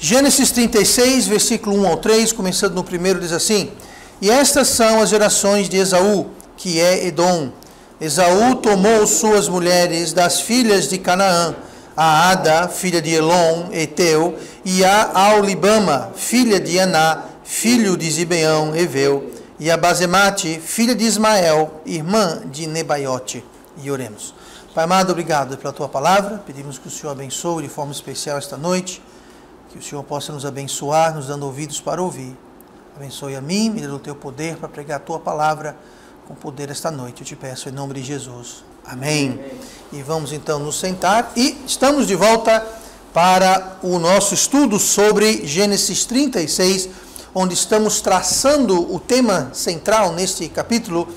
Gênesis 36, versículo 1 ao 3, começando no primeiro, diz assim: E estas são as gerações de Esaú, que é Edom. Esaú tomou suas mulheres das filhas de Canaã, a Ada, filha de Elon, Eteu, e a Aulibama, filha de Aná, filho de Zibeão, Eveu, e a Basemate, filha de Ismael, irmã de Nebaiote. E oremos. Pai amado, obrigado pela tua palavra. Pedimos que o Senhor abençoe de forma especial esta noite, que o Senhor possa nos abençoar, nos dando ouvidos para ouvir. Abençoe a mim, me dê o teu poder para pregar a tua palavra com poder esta noite. Eu te peço em nome de Jesus. Amém. Amém. E vamos então nos sentar e estamos de volta para o nosso estudo sobre Gênesis 36, onde estamos traçando o tema central neste capítulo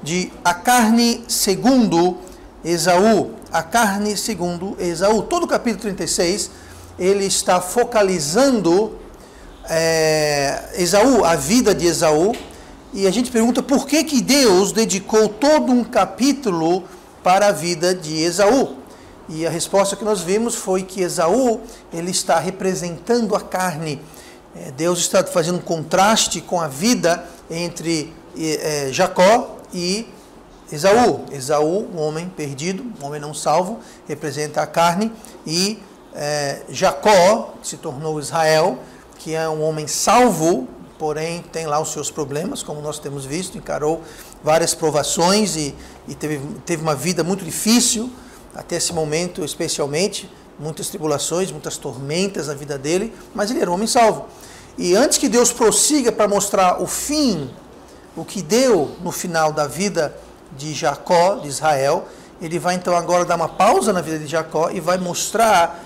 de a carne segundo Esaú. A carne segundo Esaú. Todo o capítulo 36, ele está focalizando Esaú, a vida de Esaú, e a gente pergunta por que Deus dedicou todo um capítulo para a vida de Esaú. E a resposta que nós vimos foi que Esaú, ele está representando a carne. Deus está fazendo um contraste com a vida entre Jacó e Esaú. Esaú, um homem perdido, um homem não salvo, representa a carne, e Jacó se tornou Israel, que é um homem salvo, porém tem lá os seus problemas, como nós temos visto, encarou várias provações e teve uma vida muito difícil, até esse momento especialmente, muitas tribulações, muitas tormentas na vida dele, mas ele era um homem salvo. E antes que Deus prossiga para mostrar o fim, o que deu no final da vida de Jacó, de Israel, ele vai então agora dar uma pausa na vida de Jacó e vai mostrar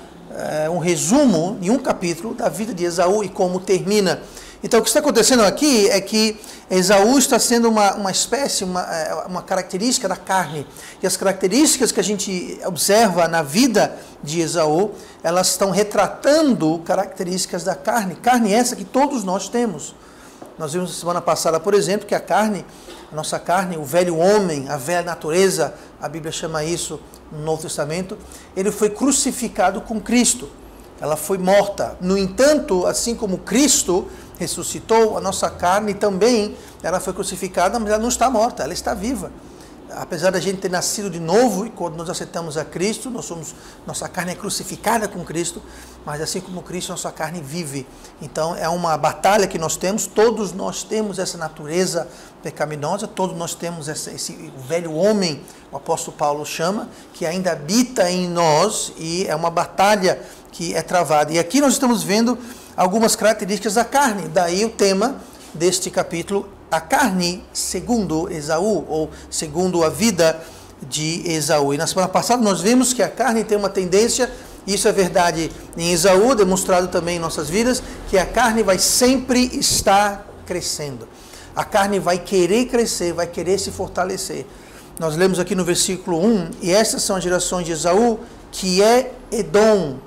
um resumo em um capítulo da vida de Esaú e como termina. Então o que está acontecendo aqui é que Esaú está sendo uma espécie, uma característica da carne. E as características que a gente observa na vida de Esaú, elas estão retratando características da carne. Carne essa que todos nós temos. Nós vimos semana passada, por exemplo, que a nossa carne, o velho homem, a velha natureza, a Bíblia chama isso no Novo Testamento, ele foi crucificado com Cristo. Ela foi morta. No entanto, assim como Cristo ressuscitou, a nossa carne também, ela foi crucificada, mas ela não está morta, ela está viva. Apesar da gente ter nascido de novo, e quando nós aceitamos a Cristo, nossa carne é crucificada com Cristo, mas assim como Cristo, nossa carne vive. Então é uma batalha que nós temos, todos nós temos essa natureza pecaminosa, todos nós temos esse velho homem, o apóstolo Paulo chama, que ainda habita em nós, e é uma batalha que é travada. E aqui nós estamos vendo algumas características da carne, daí o tema deste capítulo, a carne segundo Esaú, ou segundo a vida de Esaú. E na semana passada nós vimos que a carne tem uma tendência, isso é verdade em Esaú, demonstrado também em nossas vidas, que a carne vai sempre estar crescendo. A carne vai querer crescer, vai querer se fortalecer. Nós lemos aqui no versículo 1, e estas são as gerações de Esaú, que é Edom,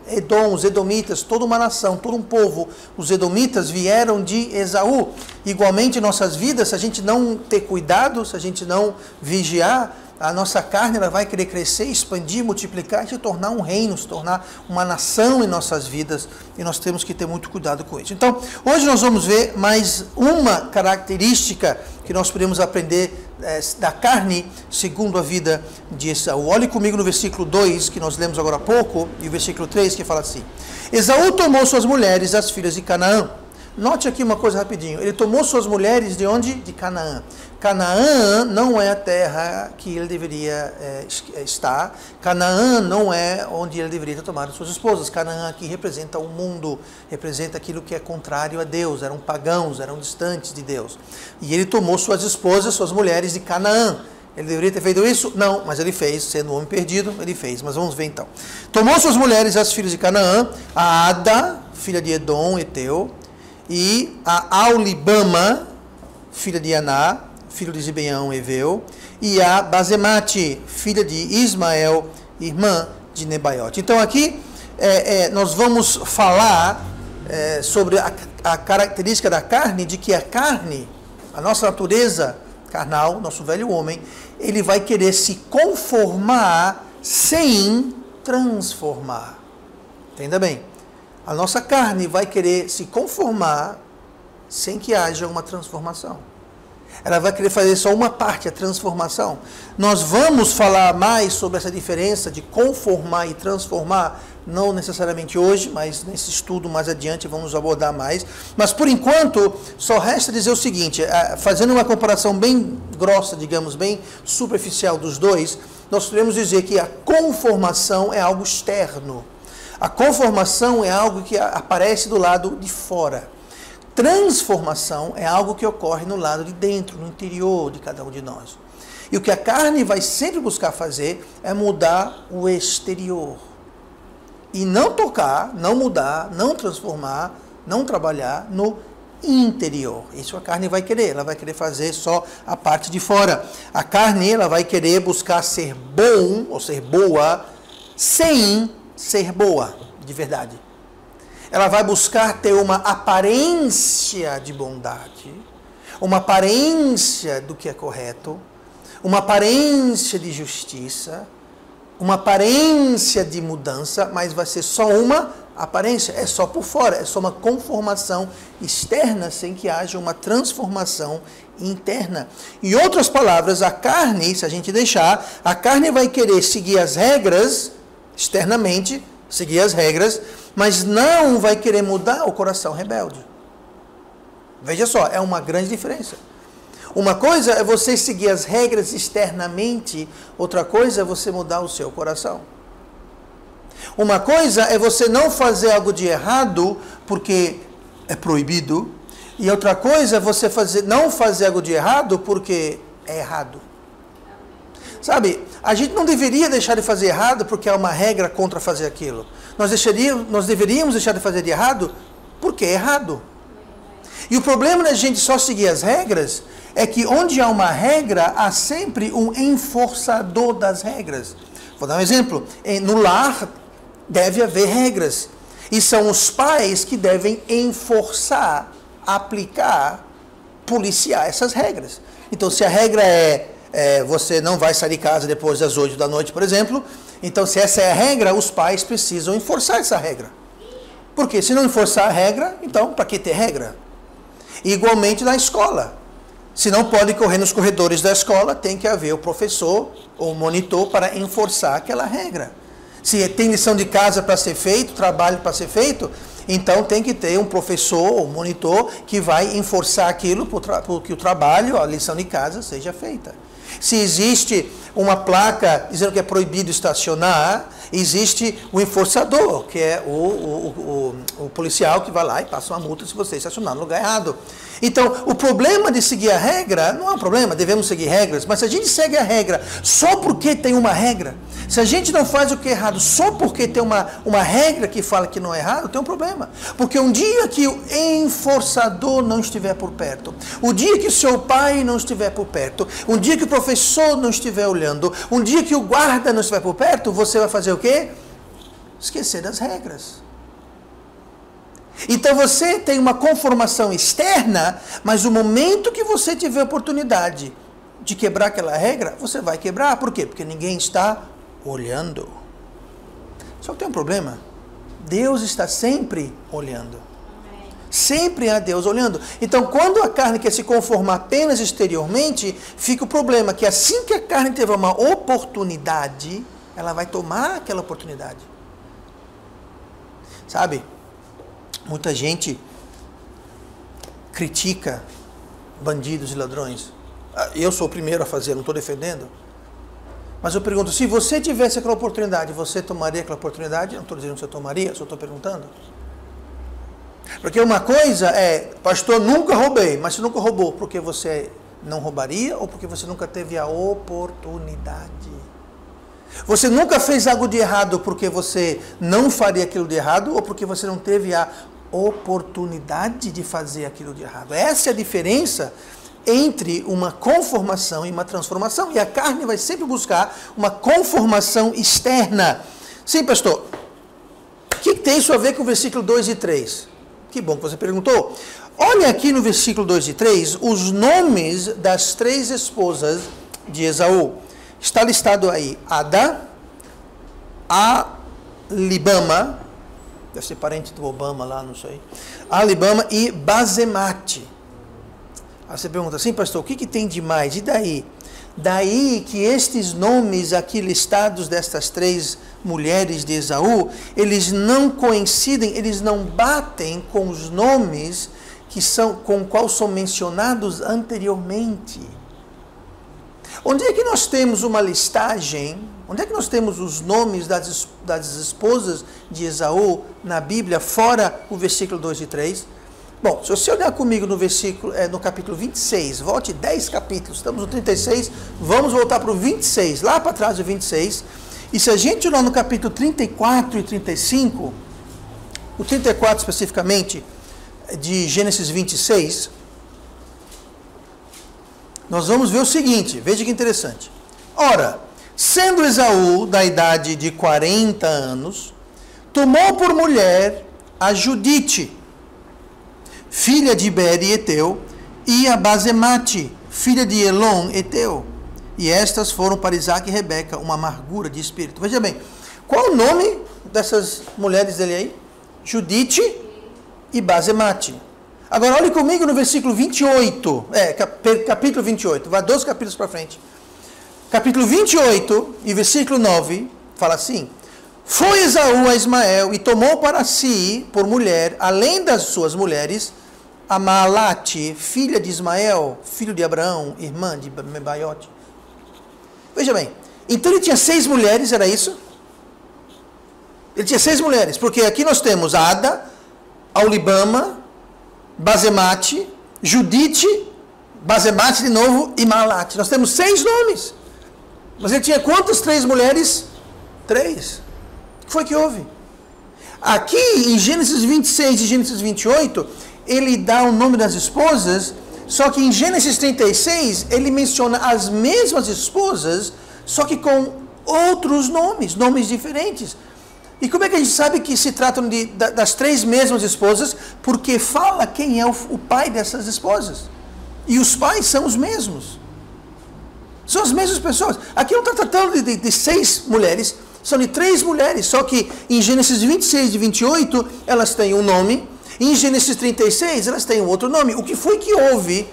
os edomitas, toda uma nação, todo um povo. Os edomitas vieram de Esaú. Igualmente em nossas vidas, se a gente não ter cuidado, se a gente não vigiar, a nossa carne ela vai querer crescer, expandir, multiplicar e se tornar um reino, se tornar uma nação em nossas vidas. E nós temos que ter muito cuidado com isso. Então, hoje nós vamos ver mais uma característica que nós podemos aprender da carne segundo a vida de Esaú. Olhe comigo no versículo 2, que nós lemos agora há pouco, e o versículo 3, que fala assim: Esaú tomou suas mulheres, as filhas de Canaã. Note aqui uma coisa rapidinho. Ele tomou suas mulheres de onde? De Canaã. Canaã não é a terra que ele deveria estar. Canaã não é onde ele deveria ter tomado suas esposas. Canaã aqui representa o mundo, representa aquilo que é contrário a Deus. Eram pagãos, eram distantes de Deus. E ele tomou suas esposas, suas mulheres de Canaã. Ele deveria ter feito isso? Não, mas ele fez, sendo um homem perdido, ele fez. Mas vamos ver então. Tomou suas mulheres, as filhas de Canaã, a Ada, filha de Edom, Eteu, e a Aulibama, filha de Aná, filho de Zibeão, Eveu, e a Basemate, filha de Ismael, irmã de Nebaiote. Então aqui nós vamos falar sobre a característica da carne, de que a carne, a nossa natureza carnal, nosso velho homem, ele vai querer se conformar sem transformar. Entenda bem. A nossa carne vai querer se conformar sem que haja uma transformação. Ela vai querer fazer só uma parte, a transformação. Nós vamos falar mais sobre essa diferença de conformar e transformar, não necessariamente hoje, mas nesse estudo mais adiante vamos abordar mais. Mas por enquanto, só resta dizer o seguinte, fazendo uma comparação bem grossa, digamos, bem superficial dos dois, nós podemos dizer que a conformação é algo externo. A conformação é algo que aparece do lado de fora. Transformação é algo que ocorre no lado de dentro, no interior de cada um de nós. E o que a carne vai sempre buscar fazer é mudar o exterior. E não tocar, não mudar, não transformar, não trabalhar no interior. Isso a carne vai querer. Ela vai querer fazer só a parte de fora. A carne ela vai querer buscar ser bom ou ser boa sem ser boa, de verdade. Ela vai buscar ter uma aparência de bondade, uma aparência do que é correto, uma aparência de justiça, uma aparência de mudança, mas vai ser só uma aparência, é só por fora, é só uma conformação externa sem que haja uma transformação interna. Em outras palavras, a carne, se a gente deixar, a carne vai querer seguir as regras externamente, seguir as regras, mas não vai querer mudar o coração rebelde. Veja só, é uma grande diferença. Uma coisa é você seguir as regras externamente, outra coisa é você mudar o seu coração. Uma coisa é você não fazer algo de errado porque é proibido, e outra coisa é você não fazer algo de errado porque é errado. Sabe, a gente não deveria deixar de fazer errado porque há uma regra contra fazer aquilo. Nós deveríamos deixar de fazer de errado porque é errado. E o problema da gente só seguir as regras é que onde há uma regra, há sempre um enforçador das regras. Vou dar um exemplo. No lar deve haver regras. E são os pais que devem enforçar, aplicar, policiar essas regras. Então, se a regra você não vai sair de casa depois das 8 da noite, por exemplo, então se essa é a regra, os pais precisam enforçar essa regra. Porque se não enforçar a regra, então para que ter regra? E igualmente na escola. Se não pode correr nos corredores da escola, tem que haver o professor ou o monitor para enforçar aquela regra. Se tem lição de casa para ser feito, trabalho para ser feito, então tem que ter um professor ou monitor que vai enforçar aquilo para que o trabalho, a lição de casa seja feita. Se existe uma placa dizendo que é proibido estacionar, existe o enforçador, que é o policial que vai lá e passa uma multa se você estacionar no lugar errado. Então, o problema de seguir a regra não é um problema, devemos seguir regras, mas se a gente segue a regra só porque tem uma regra, se a gente não faz o que é errado só porque tem uma regra que fala que não é errado, tem um problema. Porque um dia que o enforçador não estiver por perto, o dia que o seu pai não estiver por perto, um dia que o professor não estiver olhando, um dia que o guarda não estiver por perto, você vai fazer o quê? Esquecer das regras. Então você tem uma conformação externa, mas o momento que você tiver oportunidade de quebrar aquela regra, você vai quebrar. Por quê? Porque ninguém está olhando. Só que tem um problema. Deus está sempre olhando. Sempre há Deus olhando. Então, quando a carne quer se conformar apenas exteriormente, fica o problema que assim que a carne teve uma oportunidade, ela vai tomar aquela oportunidade. Sabe? Muita gente critica bandidos e ladrões. Eu sou o primeiro a fazer, não estou defendendo. Mas eu pergunto, se você tivesse aquela oportunidade, você tomaria aquela oportunidade? Eu não estou dizendo que você tomaria, só estou perguntando. Porque uma coisa é, pastor, nunca roubei, mas você nunca roubou porque você não roubaria ou porque você nunca teve a oportunidade? Você nunca fez algo de errado porque você não faria aquilo de errado ou porque você não teve a oportunidade de fazer aquilo de errado? Essa é a diferença entre uma conformação e uma transformação. E a carne vai sempre buscar uma conformação externa. Sim, pastor. O que tem isso a ver com o versículo 2 e 3? Que bom que você perguntou. Olha aqui no versículo 2 e 3 os nomes das 3 esposas de Esaú. Está listado aí Ada, Alibama deve ser parente do Obama lá, não sei. Aholibama e Basemate. Aí você pergunta assim, pastor, o que tem de mais? E daí? Daí que estes nomes aqui listados destas 3 mulheres de Esaú, eles não coincidem, eles não batem com os nomes com quais são mencionados anteriormente. Onde é que nós temos uma listagem? Onde é que nós temos os nomes das esposas de Esaú na Bíblia, fora o versículo 2 e 3? Bom, se você olhar comigo no capítulo 26, volte 10 capítulos, estamos no 36, vamos voltar para o 26, lá para trás do 26, e se a gente olhar no capítulo 34 e 35, o 34 especificamente, de Gênesis 26, nós vamos ver o seguinte, veja que interessante. Ora, sendo Esaú da idade de 40 anos, tomou por mulher a Judite, filha de Beri Eteu, e a Basemate, filha de Elon Eteu. E estas foram para Isaac e Rebeca uma amargura de espírito. Veja bem, qual o nome dessas mulheres dele aí? Judite e Basemate. Agora olhe comigo no versículo 28, capítulo 28, vai 2 capítulos para frente. Capítulo 28 e versículo 9, fala assim: foi Esaú a Ismael e tomou para si por mulher, além das suas mulheres, a Maalate, filha de Ismael, filho de Abraão, irmã de Nebaiote. Veja bem, então ele tinha 6 mulheres, era isso? Ele tinha 6 mulheres, porque aqui nós temos Ada, Aholibama, Basemate, Judite, Basemate de novo e Maalate. Nós temos 6 nomes. Mas ele tinha quantas 3 mulheres? 3. O que foi que houve? Aqui em Gênesis 26 e Gênesis 28, ele dá o nome das esposas, só que em Gênesis 36, ele menciona as mesmas esposas, só que com outros nomes diferentes. E como é que a gente sabe que se tratam das 3 mesmas esposas? Porque fala quem é o pai dessas esposas. E os pais são os mesmos. São as mesmas pessoas. Aqui não está tratando de 6 mulheres, são de 3 mulheres. Só que em Gênesis 26 e 28, elas têm um nome. E em Gênesis 36, elas têm um outro nome. O que foi que houve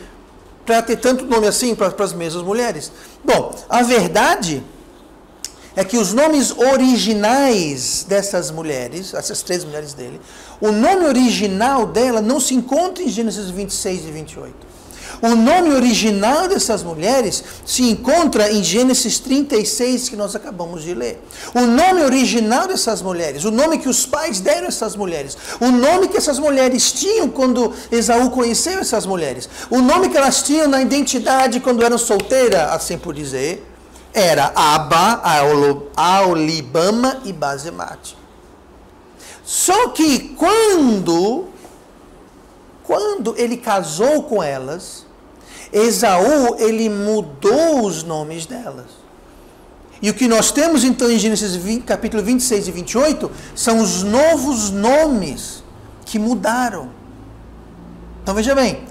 para ter tanto nome assim para as mesmas mulheres? Bom, a verdade é que os nomes originais dessas mulheres, essas 3 mulheres dele, o nome original dela não se encontra em Gênesis 26 e 28. O nome original dessas mulheres se encontra em Gênesis 36, que nós acabamos de ler. O nome original dessas mulheres, o nome que os pais deram a essas mulheres, o nome que essas mulheres tinham quando Esaú conheceu essas mulheres, o nome que elas tinham na identidade quando eram solteiras, assim por dizer, era Aba, Aholibama e Basemate. Só que quando ele casou com elas, Esaú, ele mudou os nomes delas. E o que nós temos então em Gênesis capítulo 26 e 28 são os novos nomes que mudaram. Então veja bem,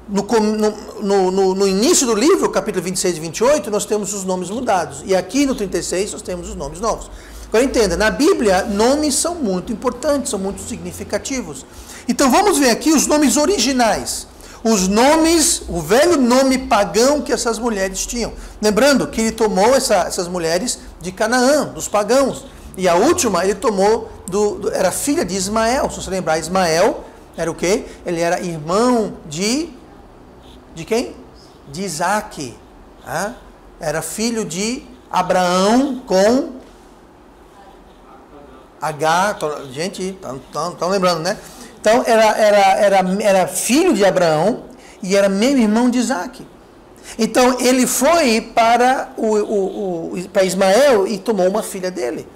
no início do livro, capítulo 26 e 28, nós temos os nomes mudados. E aqui no 36 nós temos os nomes novos. Agora entenda, na Bíblia, nomes são muito importantes, são muito significativos. Então vamos ver aqui os nomes originais. Os nomes, o velho nome pagão que essas mulheres tinham. Lembrando que ele tomou essas mulheres de Canaã, dos pagãos. E a última ele tomou, era filha de Ismael. Se você lembrar, Ismael era o quê? Ele era irmão de quem? De Isaac. Era filho de Abraão com Agar. Gente, estão lembrando, né? Então, era filho de Abraão e era meio irmão de Isaac. Então, ele foi para Ismael e tomou uma filha dele.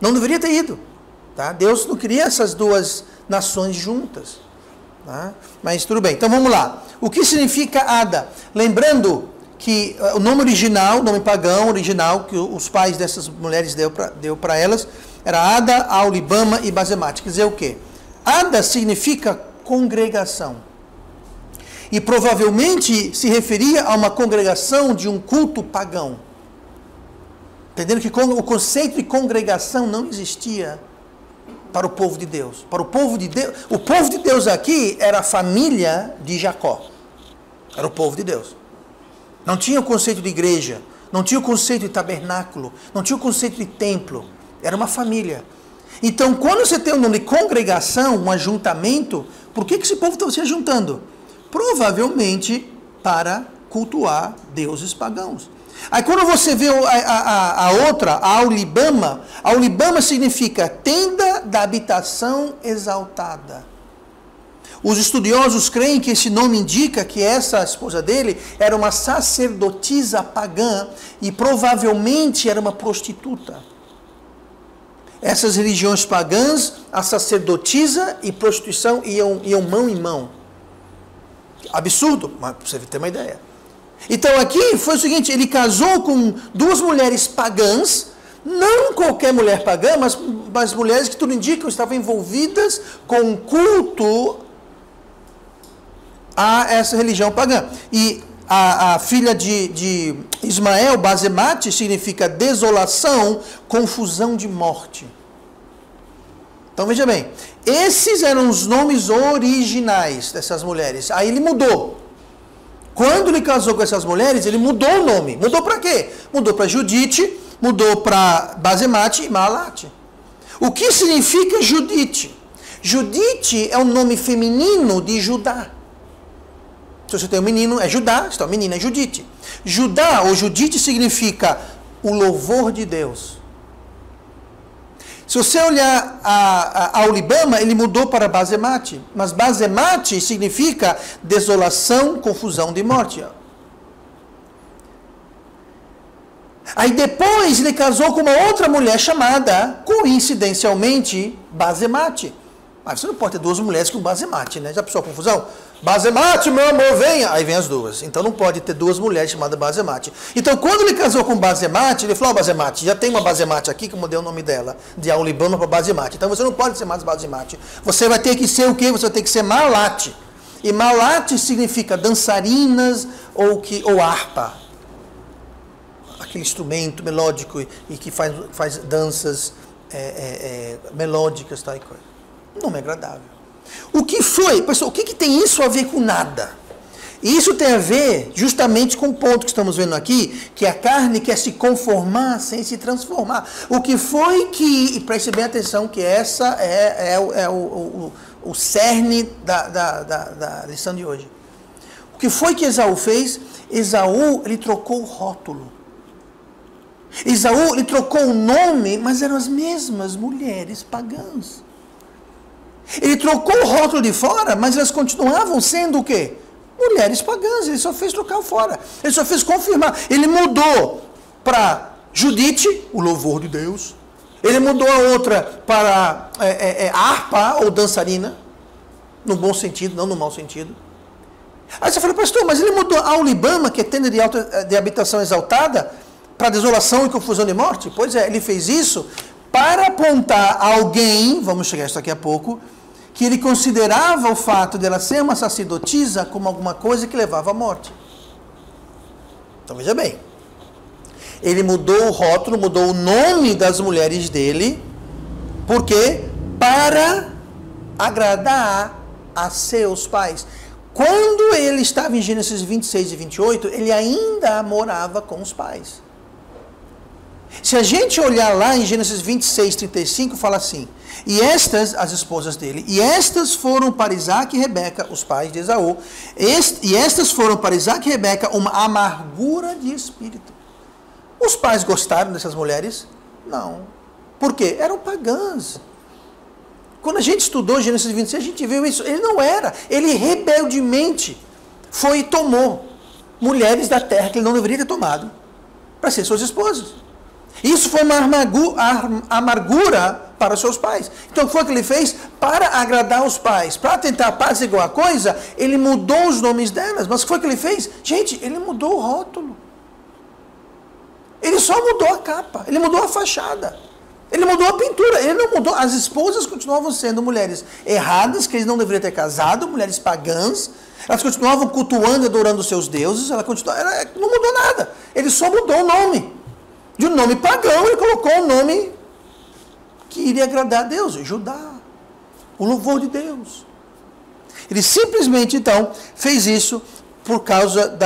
Não deveria ter ido. Tá? Deus não queria essas 2 nações juntas. Tá? Mas tudo bem. Então, vamos lá. O que significa Ada? Lembrando que o nome original, o nome pagão original, que os pais dessas mulheres deu para elas, era Ada, Aholibama e Basemate. Quer dizer o quê? Ada significa congregação. E provavelmente se referia a uma congregação de um culto pagão. Entendendo que o conceito de congregação não existia para o povo de Deus. Para o povo de Deus. O povo de Deus aqui era a família de Jacó. Era o povo de Deus. Não tinha o conceito de igreja, não tinha o conceito de tabernáculo, não tinha o conceito de templo. Era uma família. Então, quando você tem o nome de congregação, um ajuntamento, por que esse povo está se ajuntando? Provavelmente para cultuar deuses pagãos. Aí quando você vê a outra, a Aulibama significa tenda da habitação exaltada. Os estudiosos creem que esse nome indica que essa esposa dele era uma sacerdotisa pagã e provavelmente era uma prostituta. Essas religiões pagãs, a sacerdotisa e prostituição iam mão em mão. Absurdo, mas para você ter uma ideia. Então aqui foi o seguinte, ele casou com duas mulheres pagãs, não qualquer mulher pagã, mas mulheres que tudo indica estavam envolvidas com um culto a essa religião pagã. E a filha de Ismael, Basemate, significa desolação, confusão de morte. Então veja bem, esses eram os nomes originais dessas mulheres. Aí ele mudou. Quando ele casou com essas mulheres, ele mudou o nome. Mudou para quê? Mudou para Judite, mudou para Basemate e Maalate. O que significa Judite? Judite é o nome feminino de Judá. Se você tem um menino, é Judá, se tem uma menina, é Judite. Judá ou Judite significa o louvor de Deus. Se você olhar a Aulibama, ele mudou para Basemate. Mas Basemate significa desolação, confusão de morte. Aí depois ele casou com uma outra mulher chamada, coincidencialmente, Basemate. Mas você não pode ter duas mulheres com Basemate, né? Já pensou a confusão? Basemate, meu amor, venha! Aí vem as duas. Então não pode ter duas mulheres chamadas Basemate. Então quando ele casou com Basemate, ele falou, Basemate, já tem uma Basemate aqui, que eu mudei o nome dela, de Aulibama para Basemate. Então você não pode ser mais Basemate. Você vai ter que ser o quê? Você vai ter que ser Maalate. E Maalate significa dançarinas ou harpa. Aquele instrumento melódico e que faz danças melódicas, tal e coisa. Não é agradável. O que foi? Pessoal, o que tem isso a ver com nada? Isso tem a ver justamente com o ponto que estamos vendo aqui, que a carne quer se conformar sem se transformar. O que foi que, e preste bem atenção, que essa é o cerne da lição de hoje. O que foi que Esaú fez? Esaú, ele trocou o rótulo. Esaú, ele trocou o nome, mas eram as mesmas mulheres pagãs. Ele trocou o rótulo de fora, mas elas continuavam sendo o quê? Mulheres pagãs. Ele só fez trocar fora. Ele só fez confirmar. Ele mudou para Judite, o louvor de Deus. Ele mudou a outra para harpa ou dançarina. No bom sentido, não no mau sentido. Aí você fala, pastor, mas ele mudou a Aulibama, que é tenda de habitação exaltada, para desolação e confusão de morte? Pois é, ele fez isso para apontar a alguém, vamos chegar a isso daqui a pouco, que ele considerava o fato dela ser uma sacerdotisa como alguma coisa que levava à morte. Então veja bem, ele mudou o rótulo, mudou o nome das mulheres dele, por quê? Para agradar a seus pais. Quando ele estava em Gênesis 26 e 28, ele ainda morava com os pais. Se a gente olhar lá em Gênesis 26, 35, fala assim, e estas, as esposas dele, e estas foram para Isaac e Rebeca, os pais de Esaú, e estas foram para Isaac e Rebeca uma amargura de espírito. Os pais gostaram dessas mulheres? Não. Por quê? Eram pagãs. Quando a gente estudou Gênesis 26, a gente viu isso. Ele não era. Ele rebeldemente foi e tomou mulheres da terra que ele não deveria ter tomado para ser suas esposas. Isso foi uma amargura para os seus pais. Então, o que foi que ele fez? Para agradar os pais, para tentar apaziguar a coisa, ele mudou os nomes delas. Mas o que foi que ele fez? Gente, ele mudou o rótulo. Ele só mudou a capa, ele mudou a fachada. Ele mudou a pintura, ele não mudou. As esposas continuavam sendo mulheres erradas, que eles não deveriam ter casado, mulheres pagãs. Elas continuavam cultuando e adorando os seus deuses. Não mudou nada. Ele só mudou o nome. De um nome pagão, ele colocou um nome que iria agradar a Deus, Judá. o louvor de Deus. Ele simplesmente, então, fez isso por causa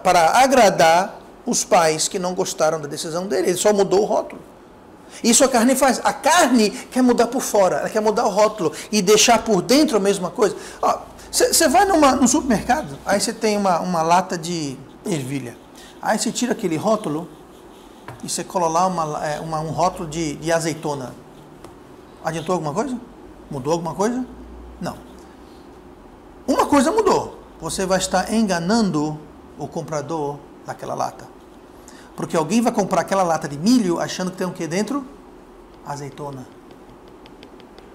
para agradar os pais que não gostaram da decisão dele. Ele só mudou o rótulo. Isso a carne faz. A carne quer mudar por fora, ela quer mudar o rótulo e deixar por dentro a mesma coisa. Você vai no supermercado, aí você tem uma lata de ervilha. Aí você tira aquele rótulo e você cola lá um rótulo de azeitona. Adiantou alguma coisa? Mudou alguma coisa? Não. Uma coisa mudou. Você vai estar enganando o comprador daquela lata. Porque alguém vai comprar aquela lata de milho achando que tem o que dentro? Azeitona.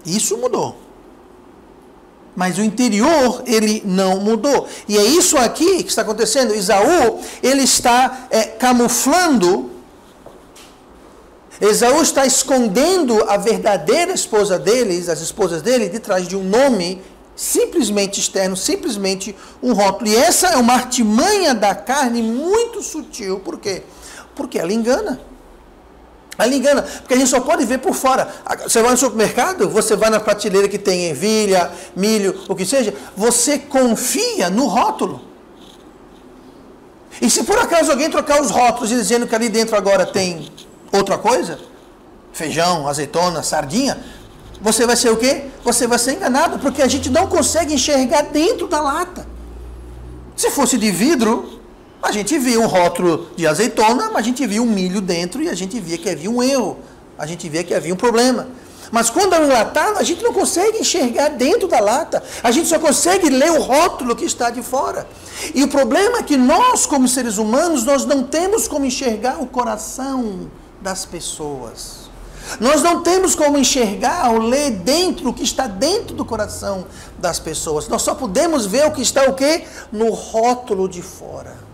Isso mudou. Mas o interior, ele não mudou. E é isso aqui que está acontecendo. Esaú, ele está camuflando. Esaú está escondendo a verdadeira esposa deles, as esposas dele, de trás de um nome simplesmente externo, simplesmente um rótulo. E essa é uma artimanha da carne muito sutil. Por quê? Porque ela engana. Ela engana, porque a gente só pode ver por fora. Você vai no supermercado, você vai na prateleira que tem ervilha, milho, o que seja, você confia no rótulo. E se por acaso alguém trocar os rótulos e dizendo que ali dentro agora tem outra coisa, feijão, azeitona, sardinha, você vai ser o quê? Você vai ser enganado, porque a gente não consegue enxergar dentro da lata. Se fosse de vidro, a gente via um rótulo de azeitona, mas a gente via um milho dentro e a gente via que havia um erro. A gente via que havia um problema. Mas quando é enlatado, a gente não consegue enxergar dentro da lata. A gente só consegue ler o rótulo que está de fora. E o problema é que nós, como seres humanos, nós não temos como enxergar o coração das pessoas. Nós não temos como enxergar ou ler dentro o que está dentro do coração das pessoas. Nós só podemos ver o que está o quê? No rótulo de fora.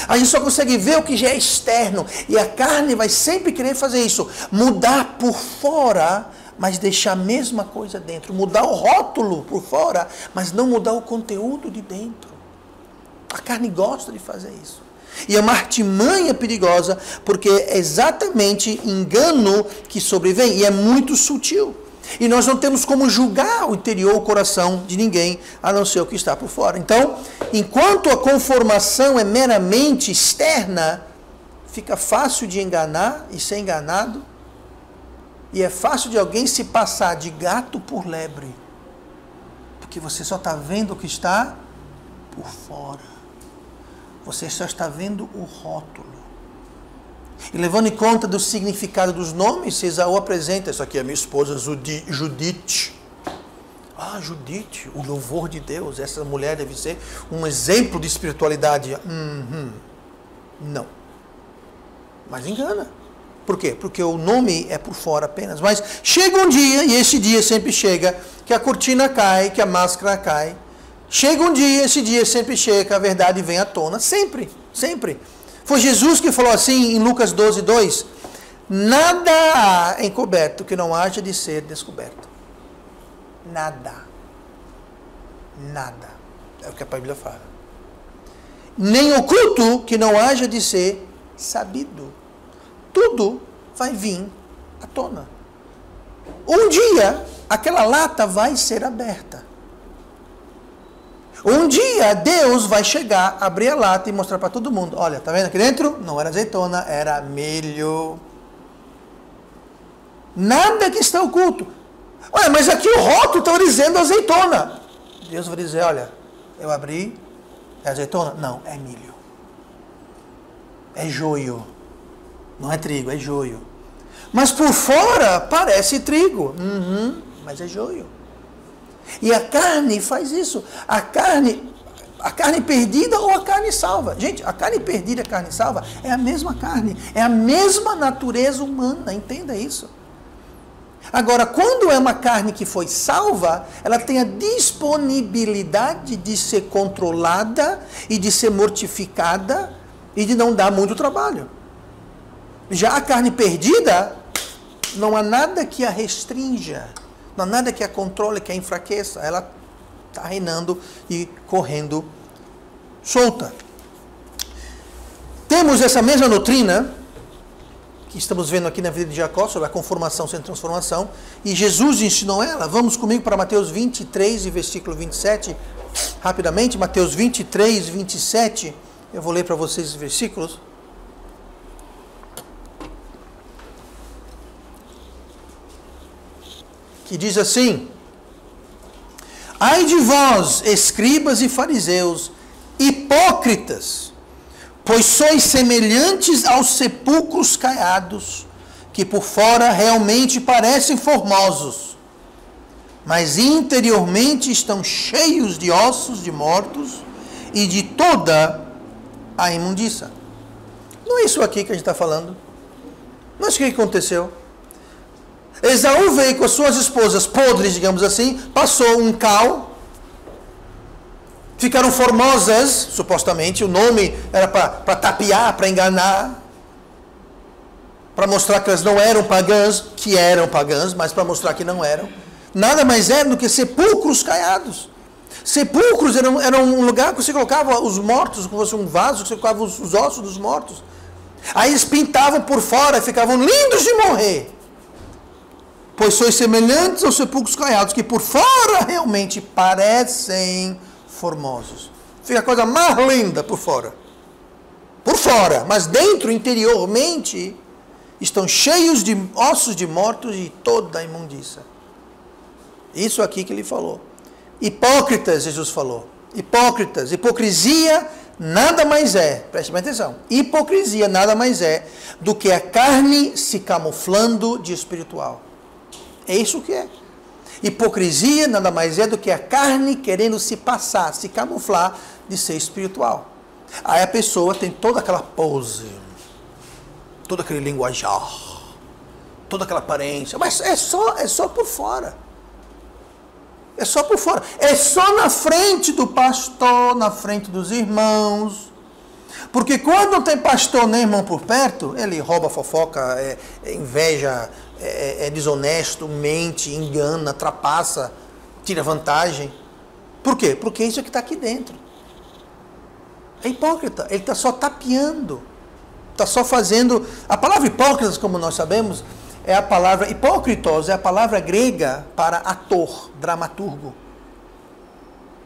A gente só consegue ver o que já é externo. E a carne vai sempre querer fazer isso. Mudar por fora, mas deixar a mesma coisa dentro. Mudar o rótulo por fora, mas não mudar o conteúdo de dentro. A carne gosta de fazer isso. E é uma artimanha perigosa, porque é exatamente engano que sobrevém. E é muito sutil. E nós não temos como julgar o interior, o coração de ninguém, a não ser o que está por fora. Então, enquanto a conformação é meramente externa, fica fácil de enganar e ser enganado. E é fácil de alguém se passar de gato por lebre. Porque você só está vendo o que está por fora. Você só está vendo o rótulo. E levando em conta do significado dos nomes, Esaú apresenta, isso aqui é minha esposa Judite. Ah, Judite, o louvor de Deus, essa mulher deve ser um exemplo de espiritualidade. Não. Mas engana. Por quê? Porque o nome é por fora apenas. Mas chega um dia, e esse dia sempre chega, que a cortina cai, que a máscara cai. Chega um dia, esse dia sempre chega, que a verdade vem à tona. Sempre, sempre. Foi Jesus que falou assim em Lucas 12:2, nada há encoberto que não haja de ser descoberto. Nada. Nada. É o que a Bíblia fala. Nem oculto que não haja de ser sabido. Tudo vai vir à tona. Um dia, aquela lata vai ser aberta. Um dia Deus vai chegar, abrir a lata e mostrar para todo mundo. Olha, tá vendo aqui dentro? Não era azeitona, era milho. Nada que está oculto. Olha, mas aqui o rótulo está dizendo azeitona. Deus vai dizer, olha, eu abri, é azeitona? Não, é milho. É joio. Não é trigo, é joio. Mas por fora parece trigo. Mas é joio. E a carne faz isso. A carne perdida ou a carne salva. Gente, a carne perdida e a carne salva é a mesma carne. É a mesma natureza humana. Entenda isso. Agora, quando é uma carne que foi salva, ela tem a disponibilidade de ser controlada e de ser mortificada e de não dar muito trabalho. Já a carne perdida, não há nada que a restrinja. Não há nada que a controle, que a enfraqueça. Ela está reinando e correndo solta. Temos essa mesma doutrina que estamos vendo aqui na vida de Jacó, sobre a conformação sem transformação, e Jesus ensinou ela. Vamos comigo para Mateus 23 e versículo 27, rapidamente, Mateus 23, 27, eu vou ler para vocês os versículos. Que diz assim: ai de vós, escribas e fariseus, hipócritas, pois sois semelhantes aos sepulcros caiados, que por fora realmente parecem formosos, mas interiormente estão cheios de ossos de mortos e de toda a imundícia. Não é isso aqui que a gente está falando? Não é isso que aconteceu? Esaú veio com as suas esposas podres, digamos assim, passou um cal, ficaram formosas, supostamente, o nome era para tapear, para enganar, para mostrar que elas não eram pagãs, que eram pagãs, mas para mostrar que não eram. Nada mais era do que sepulcros caiados. Sepulcros era um lugar que você colocava os mortos, como fosse um vaso, que você colocava os ossos dos mortos. Aí eles pintavam por fora e ficavam lindos de morrer. Pois sois semelhantes aos sepulcros caiados, que por fora realmente parecem formosos. Fica a coisa mais linda por fora. Por fora, mas dentro, interiormente, estão cheios de ossos de mortos e toda a imundícia. Isso aqui que ele falou. Hipócritas, Jesus falou. Hipócritas. Hipocrisia nada mais é, preste bem atenção, hipocrisia nada mais é do que a carne se camuflando de espiritual. É isso que é. Hipocrisia nada mais é do que a carne querendo se passar, se camuflar de ser espiritual. Aí a pessoa tem toda aquela pose, todo aquele linguajar, toda aquela aparência, mas é só por fora. É só por fora. É só na frente do pastor, na frente dos irmãos. Porque quando não tem pastor nem irmão por perto, ele rouba, fofoca, inveja, é desonesto, mente, engana, trapaça, tira vantagem. Por quê? Porque isso é que está aqui dentro. É hipócrita. Ele está só tapeando. Está só fazendo... A palavra hipócritas, como nós sabemos, é a palavra hipócritos, é a palavra grega para ator, dramaturgo.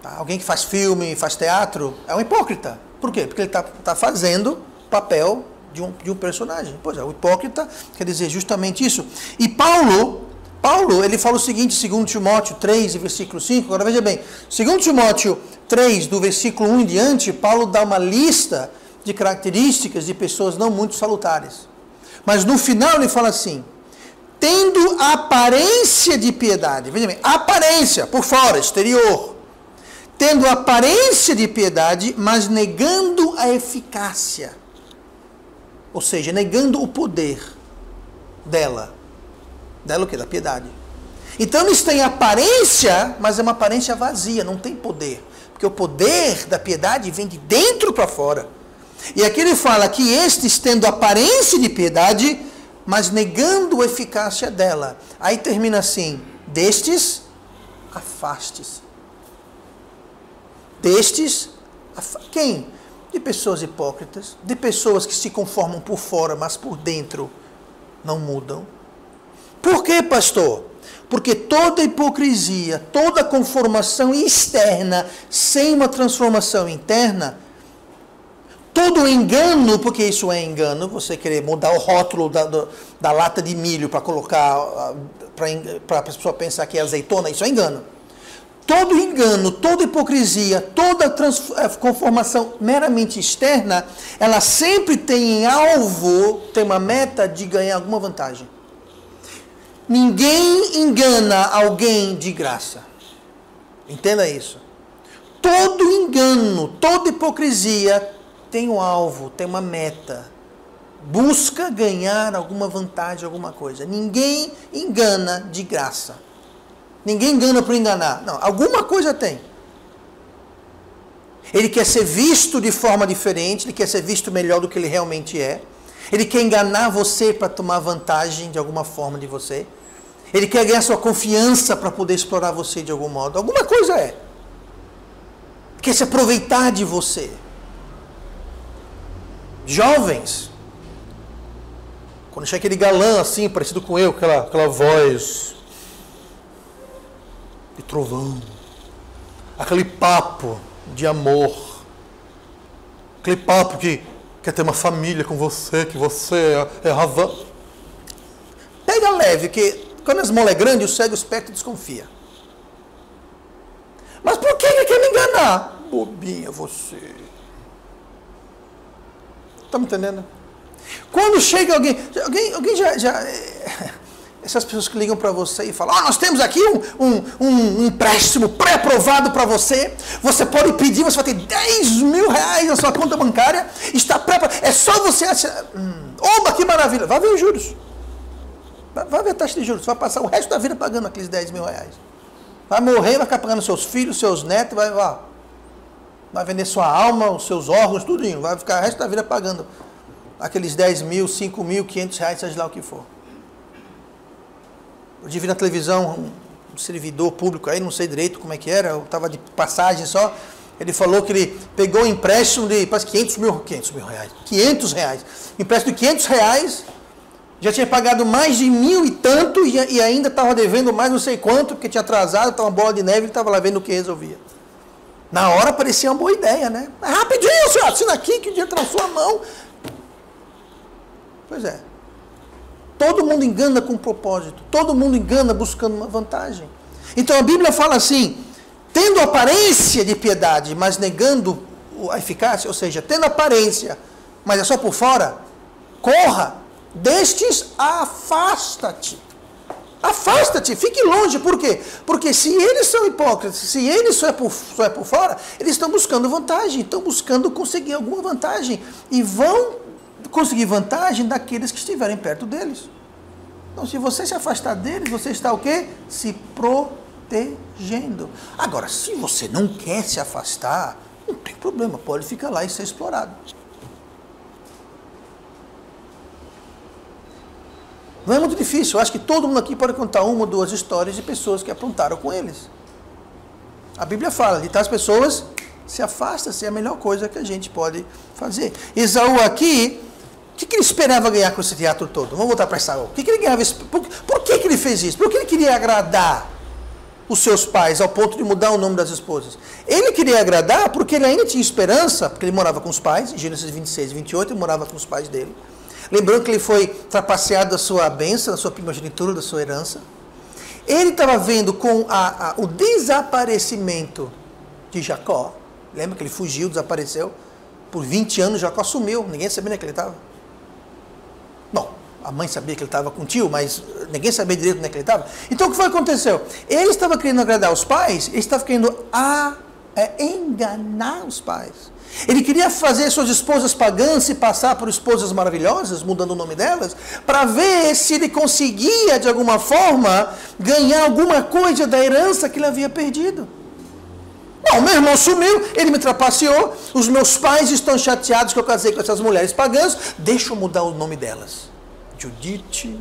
Tá? Alguém que faz filme, faz teatro, é um hipócrita. Por quê? Porque ele está fazendo papel de um personagem. Pois é, o hipócrita quer dizer justamente isso. E Paulo, ele fala o seguinte, 2 Timóteo 3, versículo 5, agora veja bem, 2 Timóteo 3, do versículo 1 em diante, Paulo dá uma lista de características de pessoas não muito salutares. Mas no final ele fala assim, tendo aparência de piedade, veja bem, aparência, por fora, exterior, tendo aparência de piedade, mas negando a eficácia. Ou seja, negando o poder dela. Dela o quê? Da piedade. Então eles têm aparência, mas é uma aparência vazia, não tem poder. Porque o poder da piedade vem de dentro para fora. E aqui ele fala que estes tendo aparência de piedade, mas negando a eficácia dela. Aí termina assim, destes, afaste-se. Destes, quem? De pessoas hipócritas, de pessoas que se conformam por fora, mas por dentro não mudam. Por quê, pastor? Porque toda hipocrisia, toda conformação externa, sem uma transformação interna, todo engano, porque isso é engano, você querer mudar o rótulo da lata de milho para colocar, para a pessoa pensar que é azeitona, isso é engano. Todo engano, toda hipocrisia, toda conformação meramente externa, ela sempre tem em alvo, tem uma meta de ganhar alguma vantagem. Ninguém engana alguém de graça. Entenda isso. Todo engano, toda hipocrisia tem um alvo, tem uma meta. Busca ganhar alguma vantagem, alguma coisa. Ninguém engana de graça. Ninguém engana por enganar. Não, alguma coisa tem. Ele quer ser visto de forma diferente, ele quer ser visto melhor do que ele realmente é. Ele quer enganar você para tomar vantagem de alguma forma de você. Ele quer ganhar sua confiança para poder explorar você de algum modo. Alguma coisa é. Quer se aproveitar de você. Jovens, Quando chega aquele galã assim, parecido com eu, aquela voz de trovão, aquele papo de amor, aquele papo que quer ter uma família com você, que você é razão. Pega leve, que quando a esmola é grande, o cego esperto desconfia. Mas por que ele quer me enganar? Bobinha você. Está me entendendo? Quando chega alguém já essas pessoas que ligam para você e falam, nós temos aqui um empréstimo pré-aprovado para você, você pode pedir, você vai ter 10 mil reais na sua conta bancária, está pré-aprovado, é só você assinar. Oba, que maravilha, vai ver os juros, vai ver a taxa de juros, você vai passar o resto da vida pagando aqueles 10 mil reais, vai morrer, vai ficar pagando seus filhos, seus netos, vai vender sua alma, os seus órgãos, tudinho, vai ficar o resto da vida pagando aqueles 10 mil, 5 mil, 500 reais, seja lá o que for. Eu vi na televisão um servidor público aí, não sei direito como é que era, eu estava de passagem só, ele falou que ele pegou um empréstimo de quase 500 mil reais, empréstimo de 500 reais, já tinha pagado mais de 1.000 e tanto, e ainda estava devendo mais não sei quanto, porque tinha atrasado, estava uma bola de neve, ele estava lá vendo o que resolvia. Na hora parecia uma boa ideia, né? Mas rapidinho, senhor, assina aqui que o dinheiro está na sua mão. Pois é. Todo mundo engana com propósito. Todo mundo engana buscando uma vantagem. Então a Bíblia fala assim, tendo aparência de piedade, mas negando a eficácia, ou seja, tendo aparência, mas é só por fora, corra, destes afasta-te. Afasta-te, fique longe. Por quê? Porque se eles são hipócritas, se eles só é por fora, eles estão buscando vantagem, estão buscando conseguir alguma vantagem. E vão conseguir vantagem daqueles que estiverem perto deles. Então, se você se afastar deles, você está o quê? Se protegendo. Agora, se você não quer se afastar, não tem problema, pode ficar lá e ser explorado. Não é muito difícil, eu acho que todo mundo aqui pode contar uma ou duas histórias de pessoas que aprontaram com eles. A Bíblia fala, de tais pessoas, se afasta, é a melhor coisa que a gente pode fazer. Esaú aqui, o que ele esperava ganhar com esse teatro todo? Vamos voltar para Esaú. O que ele ganhava? Por que ele fez isso? Por que ele queria agradar os seus pais ao ponto de mudar o nome das esposas? Ele queria agradar porque ele ainda tinha esperança, porque ele morava com os pais, em Gênesis 26 e 28, ele morava com os pais dele. Lembrando que ele foi trapaceado da sua bênção, da sua primogenitura, da sua herança. Ele estava vendo com o desaparecimento de Jacó. Lembra que ele fugiu, desapareceu? Por 20 anos Jacó sumiu, ninguém sabia onde é que ele estava. Bom, a mãe sabia que ele estava com o tio, mas ninguém sabia direito onde é que ele estava. Então o que foi que aconteceu? Ele estava querendo agradar os pais, ele estava querendo enganar os pais. Ele queria fazer suas esposas pagãs se passar por esposas maravilhosas, mudando o nome delas, para ver se ele conseguia, de alguma forma, ganhar alguma coisa da herança que ele havia perdido. Bom, meu irmão sumiu, ele me trapaceou, os meus pais estão chateados que eu casei com essas mulheres pagãs, deixa eu mudar o nome delas. Judite,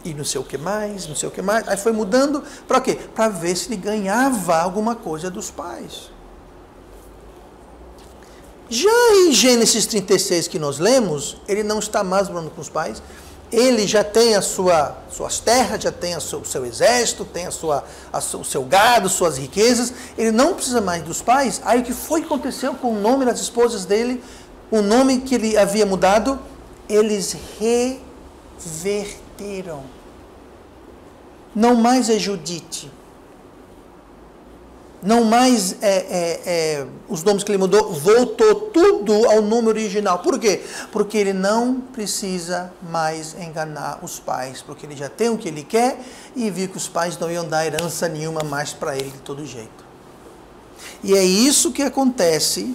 e não sei o que mais, não sei o que mais. Aí foi mudando, para quê? Para ver se ele ganhava alguma coisa dos pais. Já em Gênesis 36 que nós lemos, ele não está mais morando com os pais, ele já tem as suas terras, já tem o seu exército, tem o seu gado, suas riquezas, ele não precisa mais dos pais. Aí o que foi que aconteceu com o nome das esposas dele, o nome que ele havia mudado? Eles reverteram. Não mais é Judite. Não mais os nomes que ele mudou, voltou tudo ao nome original. Por quê? Porque ele não precisa mais enganar os pais, porque ele já tem o que ele quer e viu que os pais não iam dar herança nenhuma mais para ele de todo jeito. E é isso que acontece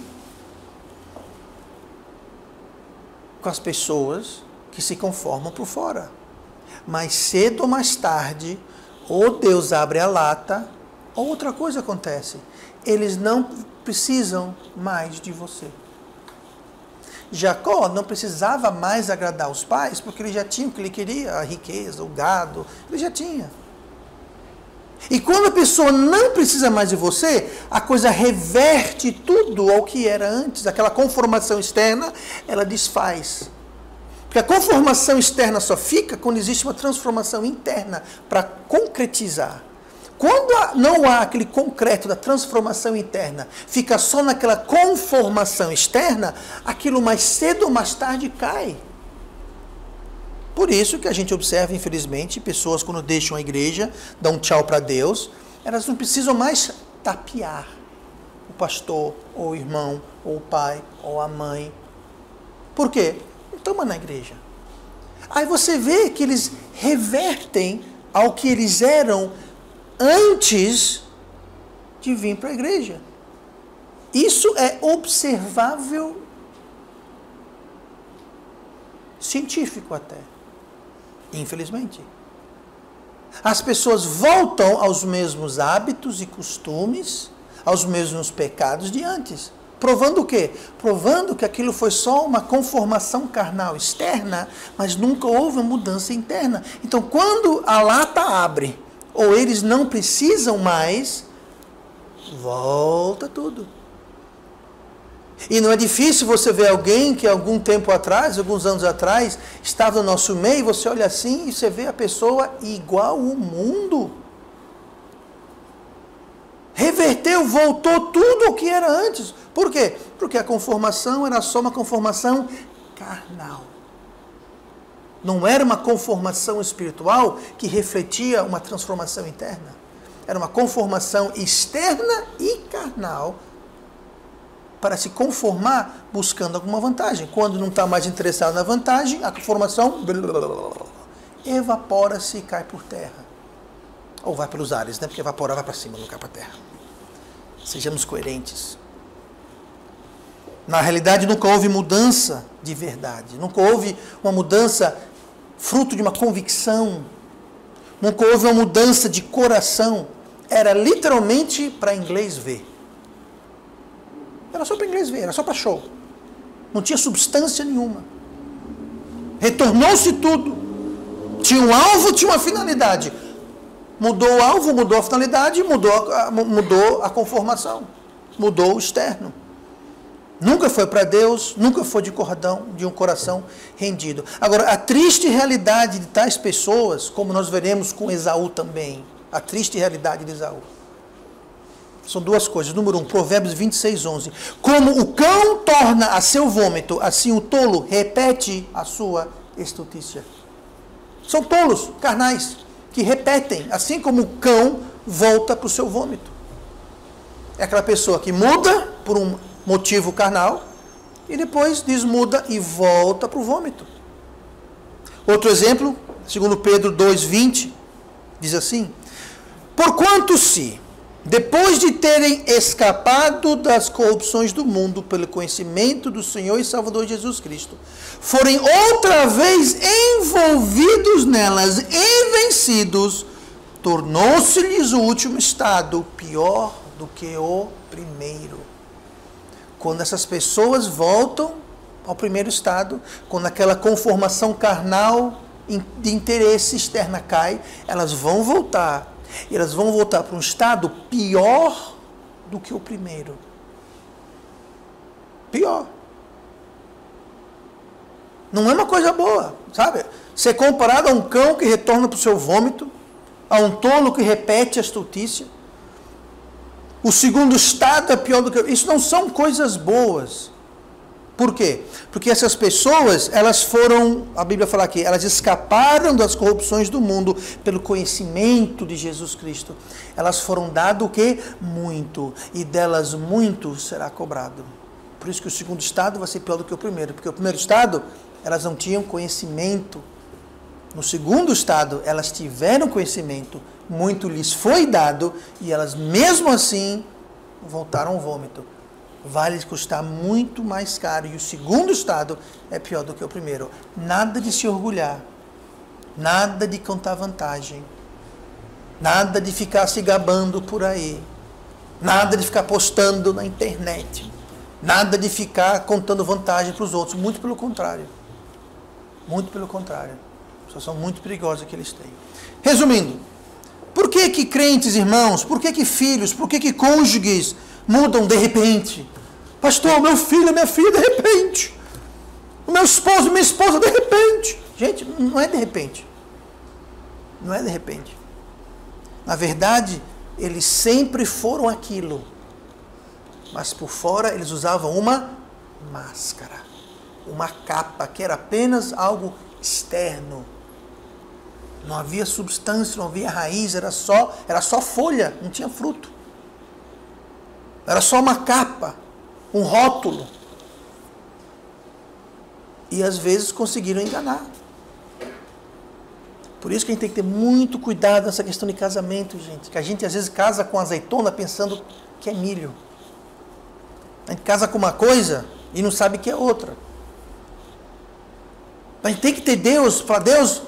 com as pessoas que se conformam por fora. Mais cedo ou mais tarde, ou Deus abre a lata, outra coisa acontece, eles não precisam mais de você. Jacó não precisava mais agradar os pais, porque ele já tinha o que ele queria, a riqueza, o gado, ele já tinha. E quando a pessoa não precisa mais de você, a coisa reverte tudo ao que era antes, aquela conformação externa, ela desfaz. Porque a conformação externa só fica quando existe uma transformação interna para concretizar. Quando não há aquele concreto da transformação interna, fica só naquela conformação externa, aquilo mais cedo ou mais tarde cai. Por isso que a gente observa, infelizmente, pessoas quando deixam a igreja, dão um tchau para Deus, elas não precisam mais tapear o pastor, ou o irmão, ou o pai, ou a mãe. Por quê? Não estão mais na igreja. Aí você vê que eles revertem ao que eles eram antes de vir para a igreja. Isso é observável, científico até, infelizmente. As pessoas voltam aos mesmos hábitos e costumes, aos mesmos pecados de antes. Provando o quê? Provando que aquilo foi só uma conformação carnal externa, mas nunca houve uma mudança interna. Então, quando a lata abre, ou eles não precisam mais, volta tudo. E não é difícil você ver alguém que algum tempo atrás, alguns anos atrás, estava no nosso meio, você olha assim e você vê a pessoa igual ao mundo. Reverteu, voltou tudo o que era antes. Por quê? Porque a conformação era só uma conformação carnal. Não era uma conformação espiritual que refletia uma transformação interna. Era uma conformação externa e carnal para se conformar buscando alguma vantagem. Quando não está mais interessado na vantagem, a conformação evapora-se e cai por terra. Ou vai pelos ares, né? Porque evaporar vai para cima, não cai para terra. Sejamos coerentes. Na realidade, nunca houve mudança de verdade. Nunca houve uma mudança fruto de uma convicção. Nunca houve uma mudança de coração. Era literalmente para inglês ver. Era só para inglês ver, era só para show. Não tinha substância nenhuma. Retornou-se tudo. Tinha um alvo, tinha uma finalidade. Mudou o alvo, mudou a finalidade, mudou a conformação. Mudou o externo. Nunca foi para Deus, nunca foi de um coração rendido. Agora, a triste realidade de tais pessoas, como nós veremos com Esaú também, a triste realidade de Esaú, são duas coisas. Número 1, Provérbios 26, 11. Como o cão torna a seu vômito, assim o tolo repete a sua estultícia. São tolos, carnais, que repetem, assim como o cão volta para o seu vômito. É aquela pessoa que muda por um motivo carnal e depois desmuda e volta para o vômito. Outro exemplo, 2 Pedro 2,20, diz assim: porquanto se, depois de terem escapado das corrupções do mundo pelo conhecimento do Senhor e Salvador Jesus Cristo, forem outra vez envolvidos nelas e vencidos, tornou-se-lhes o último estado pior do que o primeiro. Quando essas pessoas voltam ao primeiro estado, quando aquela conformação carnal de interesse externa cai, elas vão voltar. E elas vão voltar para um estado pior do que o primeiro. Pior. Não é uma coisa boa, sabe? Ser comparado a um cão que retorna para o seu vômito, a um tolo que repete a estultícia. O segundo estado é pior do que... Isso não são coisas boas. Por quê? Porque essas pessoas, elas foram, a Bíblia fala aqui, elas escaparam das corrupções do mundo pelo conhecimento de Jesus Cristo. Elas foram dado o quê? Muito. E delas muito será cobrado. Por isso que o segundo estado vai ser pior do que o primeiro. Porque o primeiro estado, elas não tinham conhecimento. No segundo estado, elas tiveram conhecimento. Muito lhes foi dado. E elas, mesmo assim, voltaram ao vômito. Vai lhes custar muito mais caro. E o segundo estado é pior do que o primeiro. Nada de se orgulhar. Nada de contar vantagem. Nada de ficar se gabando por aí. Nada de ficar postando na internet. Nada de ficar contando vantagem para os outros. Muito pelo contrário. Muito pelo contrário. A situação muito perigosa que eles têm. Resumindo, por que crentes, irmãos, por que filhos, por que cônjuges mudam de repente? Pastor, meu filho e minha filha de repente. O meu meu esposo, minha esposa, de repente. Gente, não é de repente. Não é de repente. Na verdade, eles sempre foram aquilo. Mas por fora eles usavam uma máscara. Uma capa que era apenas algo externo. Não havia substância, não havia raiz, era só folha, não tinha fruto. Era só uma capa, um rótulo. E às vezes conseguiram enganar. Por isso que a gente tem que ter muito cuidado nessa questão de casamento, gente. Que a gente às vezes casa com azeitona pensando que é milho. A gente casa com uma coisa e não sabe que é outra. A gente tem que ter Deus, falar, Deus,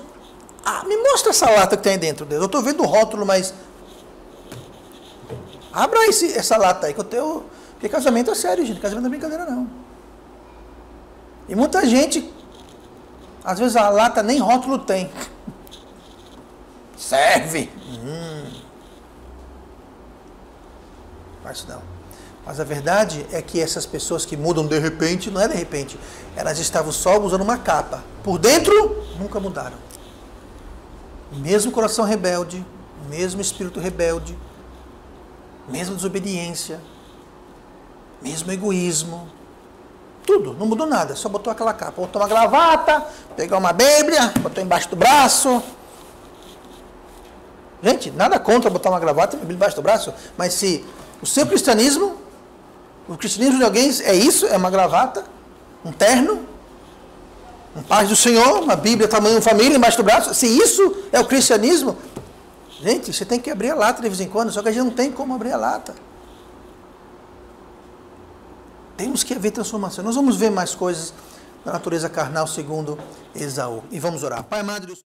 me mostra essa lata que tem aí dentro, Deus. Eu estou vendo o rótulo, mas abra essa lata aí, porque casamento é sério, gente. Casamento não é brincadeira, não. E muita gente, às vezes a lata nem rótulo tem. Serve. Mas não. Mas a verdade é que essas pessoas que mudam de repente, não é de repente. Elas estavam só usando uma capa. Por dentro, nunca mudaram. Mesmo coração rebelde, mesmo espírito rebelde, mesma desobediência, mesmo egoísmo, tudo, não mudou nada, só botou aquela capa, botou uma gravata, pegou uma Bíblia, botou embaixo do braço. Gente, nada contra botar uma gravata e uma Bíblia embaixo do braço, mas se o seu cristianismo, o cristianismo de alguém é isso, é uma gravata, um terno, um paz do Senhor, uma Bíblia tamanho família embaixo do braço, se isso é o cristianismo, gente, você tem que abrir a lata de vez em quando, só que a gente não tem como abrir a lata. Temos que haver transformação. Nós vamos ver mais coisas da natureza carnal segundo Esaú. E vamos orar. Pai amado, Deus...